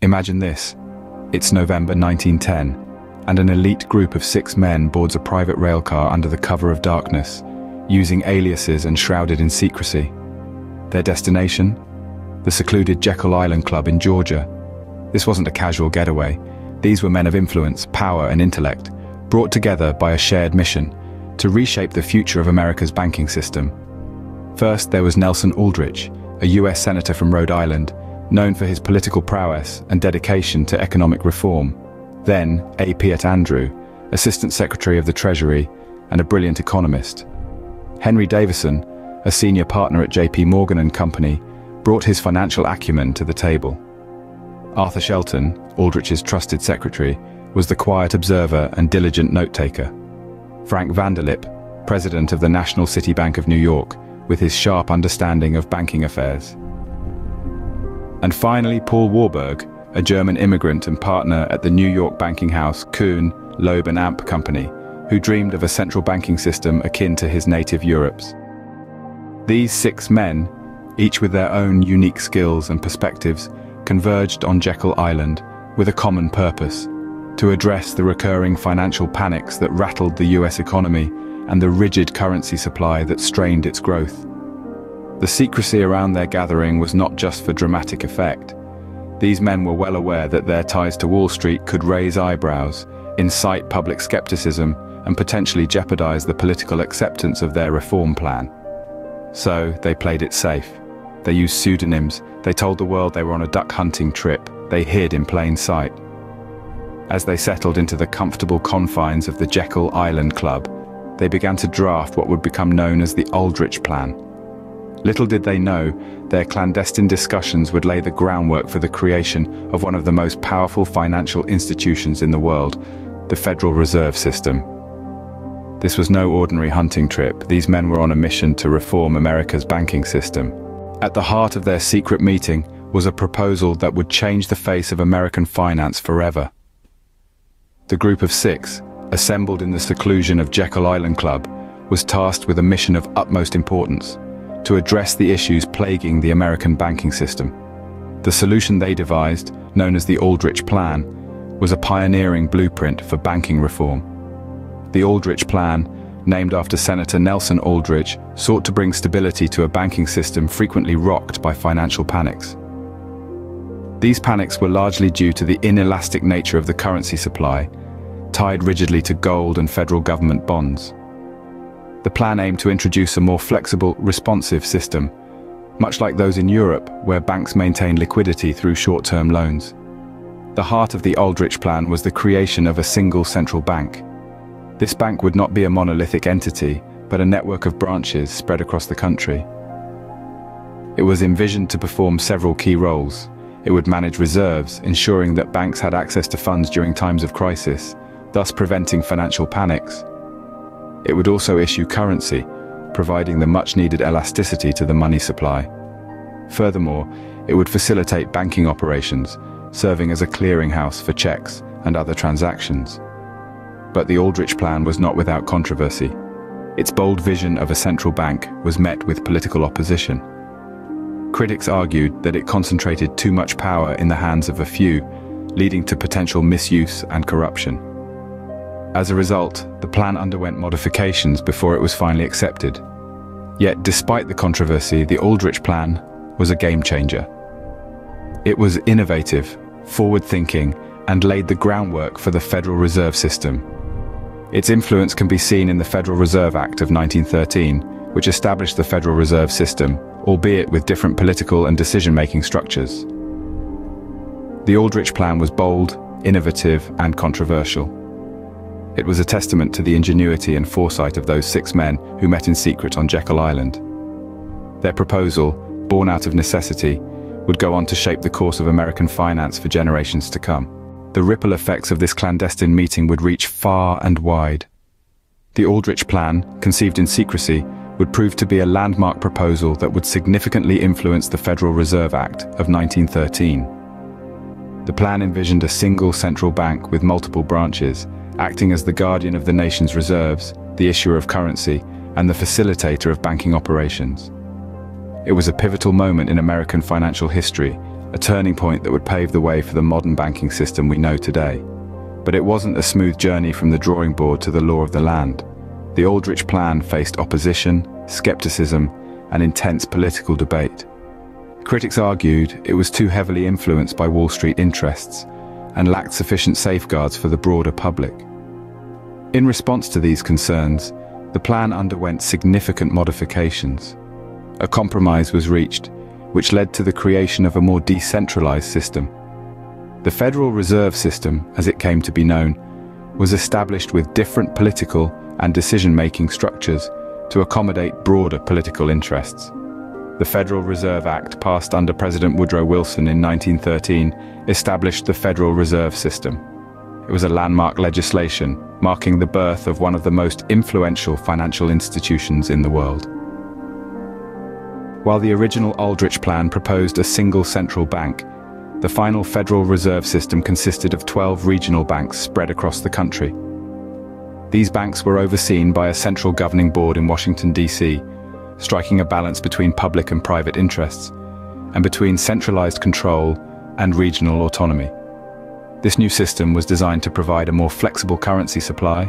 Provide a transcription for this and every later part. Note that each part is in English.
Imagine this. It's November 1910, and an elite group of 6 men boards a private railcar under the cover of darkness, using aliases and shrouded in secrecy. Their destination? The secluded Jekyll Island Club in Georgia. This wasn't a casual getaway. These were men of influence, power, and intellect, brought together by a shared mission to reshape the future of America's banking system. First, there was Nelson Aldrich, a US senator from Rhode Island, known for his political prowess and dedication to economic reform. Then, A. Piet Andrew, Assistant Secretary of the Treasury and a brilliant economist. Henry Davison, a senior partner at J.P. Morgan and Company, brought his financial acumen to the table. Arthur Shelton, Aldrich's trusted secretary, was the quiet observer and diligent note-taker. Frank Vanderlip, president of the National City Bank of New York, with his sharp understanding of banking affairs. And finally, Paul Warburg, a German immigrant and partner at the New York banking house Kuhn, Loeb and Amp Company, who dreamed of a central banking system akin to his native Europe's. These 6 men, each with their own unique skills and perspectives, converged on Jekyll Island with a common purpose: to address the recurring financial panics that rattled the US economy and the rigid currency supply that strained its growth. The secrecy around their gathering was not just for dramatic effect. These men were well aware that their ties to Wall Street could raise eyebrows, incite public skepticism, and potentially jeopardize the political acceptance of their reform plan. So they played it safe. They used pseudonyms, they told the world they were on a duck hunting trip, they hid in plain sight. As they settled into the comfortable confines of the Jekyll Island Club, they began to draft what would become known as the Aldrich Plan. Little did they know, their clandestine discussions would lay the groundwork for the creation of one of the most powerful financial institutions in the world, the Federal Reserve System. This was no ordinary hunting trip. These men were on a mission to reform America's banking system. At the heart of their secret meeting was a proposal that would change the face of American finance forever. The group of 6, assembled in the seclusion of Jekyll Island Club, was tasked with a mission of utmost importance: to address the issues plaguing the American banking system. The solution they devised, known as the Aldrich Plan, was a pioneering blueprint for banking reform. The Aldrich Plan, named after Senator Nelson Aldrich, sought to bring stability to a banking system frequently rocked by financial panics. These panics were largely due to the inelastic nature of the currency supply, tied rigidly to gold and federal government bonds. The plan aimed to introduce a more flexible, responsive system, much like those in Europe, where banks maintain liquidity through short-term loans. The heart of the Aldrich Plan was the creation of a single central bank. This bank would not be a monolithic entity, but a network of branches spread across the country. It was envisioned to perform several key roles. It would manage reserves, ensuring that banks had access to funds during times of crisis, thus preventing financial panics. It would also issue currency, providing the much-needed elasticity to the money supply. Furthermore, it would facilitate banking operations, serving as a clearinghouse for checks and other transactions. But the Aldrich Plan was not without controversy. Its bold vision of a central bank was met with political opposition. Critics argued that it concentrated too much power in the hands of a few, leading to potential misuse and corruption. As a result, the plan underwent modifications before it was finally accepted. Yet, despite the controversy, the Aldrich Plan was a game-changer. It was innovative, forward-thinking, and laid the groundwork for the Federal Reserve System. Its influence can be seen in the Federal Reserve Act of 1913, which established the Federal Reserve System, albeit with different political and decision-making structures. The Aldrich Plan was bold, innovative, and controversial. It was a testament to the ingenuity and foresight of those 6 men who met in secret on Jekyll Island. Their proposal, born out of necessity, would go on to shape the course of American finance for generations to come. The ripple effects of this clandestine meeting would reach far and wide. The Aldrich Plan, conceived in secrecy, would prove to be a landmark proposal that would significantly influence the Federal Reserve Act of 1913. The plan envisioned a single central bank with multiple branches, acting as the guardian of the nation's reserves, the issuer of currency, and the facilitator of banking operations. It was a pivotal moment in American financial history, a turning point that would pave the way for the modern banking system we know today. But it wasn't a smooth journey from the drawing board to the law of the land. The Aldrich Plan faced opposition, skepticism, and intense political debate. Critics argued it was too heavily influenced by Wall Street interests and lacked sufficient safeguards for the broader public. In response to these concerns, the plan underwent significant modifications. A compromise was reached, which led to the creation of a more decentralized system. The Federal Reserve System, as it came to be known, was established with different political and decision-making structures to accommodate broader political interests. The Federal Reserve Act, passed under President Woodrow Wilson in 1913, established the Federal Reserve System. It was a landmark legislation, marking the birth of one of the most influential financial institutions in the world. While the original Aldrich Plan proposed a single central bank, the final Federal Reserve System consisted of 12 regional banks spread across the country. These banks were overseen by a central governing board in Washington, D.C., striking a balance between public and private interests, and between centralized control and regional autonomy. This new system was designed to provide a more flexible currency supply,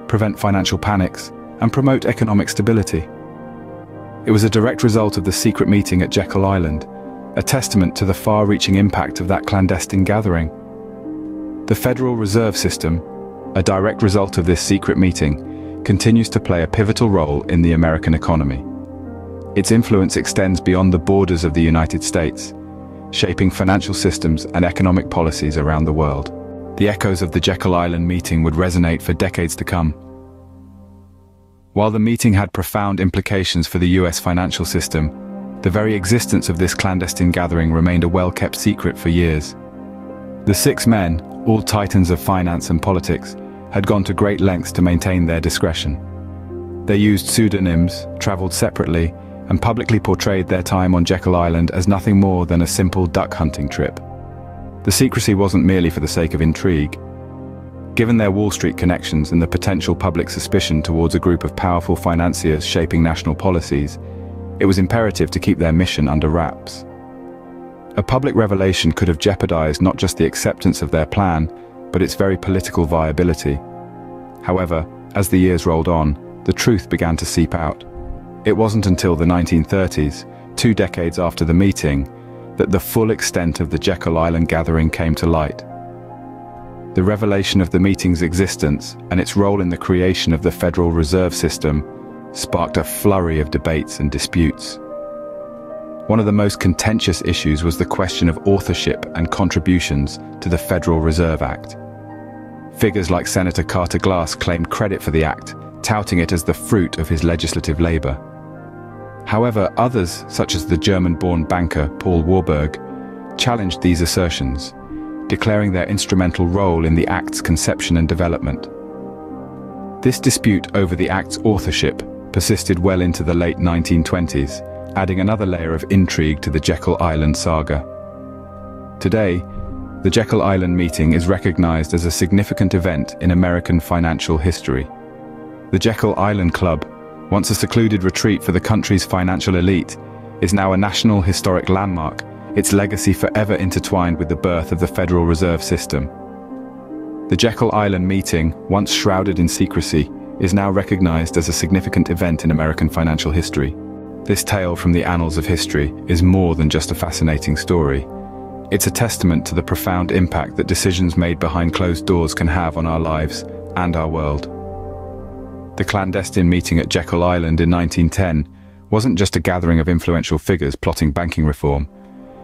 prevent financial panics, and promote economic stability. It was a direct result of the secret meeting at Jekyll Island, a testament to the far-reaching impact of that clandestine gathering. The Federal Reserve System, a direct result of this secret meeting, continues to play a pivotal role in the American economy. Its influence extends beyond the borders of the United States, shaping financial systems and economic policies around the world. The echoes of the Jekyll Island meeting would resonate for decades to come. While the meeting had profound implications for the US financial system, the very existence of this clandestine gathering remained a well-kept secret for years. The 6 men, all titans of finance and politics, had gone to great lengths to maintain their discretion. They used pseudonyms, traveled separately, and publicly portrayed their time on Jekyll Island as nothing more than a simple duck hunting trip. The secrecy wasn't merely for the sake of intrigue. Given their Wall Street connections and the potential public suspicion towards a group of powerful financiers shaping national policies, it was imperative to keep their mission under wraps. A public revelation could have jeopardized not just the acceptance of their plan, but its very political viability. However, as the years rolled on, the truth began to seep out. It wasn't until the 1930s, 2 decades after the meeting, that the full extent of the Jekyll Island gathering came to light. The revelation of the meeting's existence and its role in the creation of the Federal Reserve System sparked a flurry of debates and disputes. One of the most contentious issues was the question of authorship and contributions to the Federal Reserve Act. Figures like Senator Carter Glass claimed credit for the act, touting it as the fruit of his legislative labor. However, others, such as the German-born banker Paul Warburg, challenged these assertions, declaring their instrumental role in the Act's conception and development. This dispute over the Act's authorship persisted well into the late 1920s, adding another layer of intrigue to the Jekyll Island saga. Today, the Jekyll Island meeting is recognized as a significant event in American financial history. The Jekyll Island Club, once a secluded retreat for the country's financial elite, is now a national historic landmark, its legacy forever intertwined with the birth of the Federal Reserve System. The Jekyll Island meeting, once shrouded in secrecy, is now recognized as a significant event in American financial history. This tale from the annals of history is more than just a fascinating story. It's a testament to the profound impact that decisions made behind closed doors can have on our lives and our world. The clandestine meeting at Jekyll Island in 1910 wasn't just a gathering of influential figures plotting banking reform.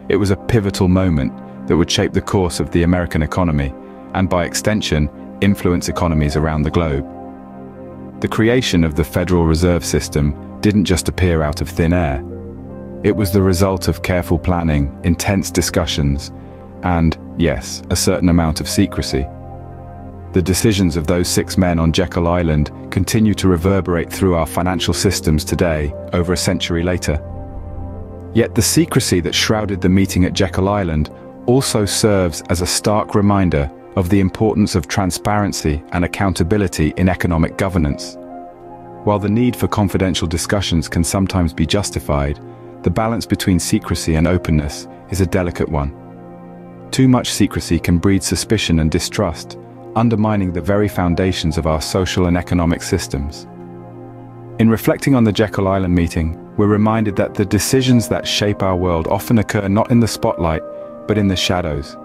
It was a pivotal moment that would shape the course of the American economy and, by extension, influence economies around the globe. The creation of the Federal Reserve System didn't just appear out of thin air. It was the result of careful planning, intense discussions, and, yes, a certain amount of secrecy. The decisions of those 6 men on Jekyll Island continue to reverberate through our financial systems today, over a century later. Yet the secrecy that shrouded the meeting at Jekyll Island also serves as a stark reminder of the importance of transparency and accountability in economic governance. While the need for confidential discussions can sometimes be justified, the balance between secrecy and openness is a delicate one. Too much secrecy can breed suspicion and distrust, undermining the very foundations of our social and economic systems. In reflecting on the Jekyll Island meeting, we're reminded that the decisions that shape our world often occur not in the spotlight, but in the shadows.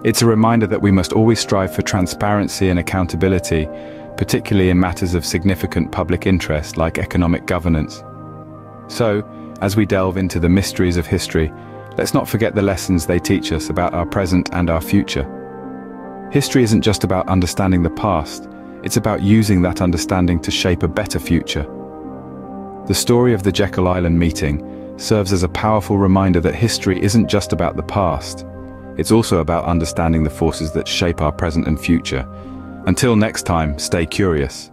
It's a reminder that we must always strive for transparency and accountability, particularly in matters of significant public interest like economic governance. So, as we delve into the mysteries of history, let's not forget the lessons they teach us about our present and our future. History isn't just about understanding the past, it's about using that understanding to shape a better future. The story of the Jekyll Island meeting serves as a powerful reminder that history isn't just about the past, it's also about understanding the forces that shape our present and future. Until next time, stay curious.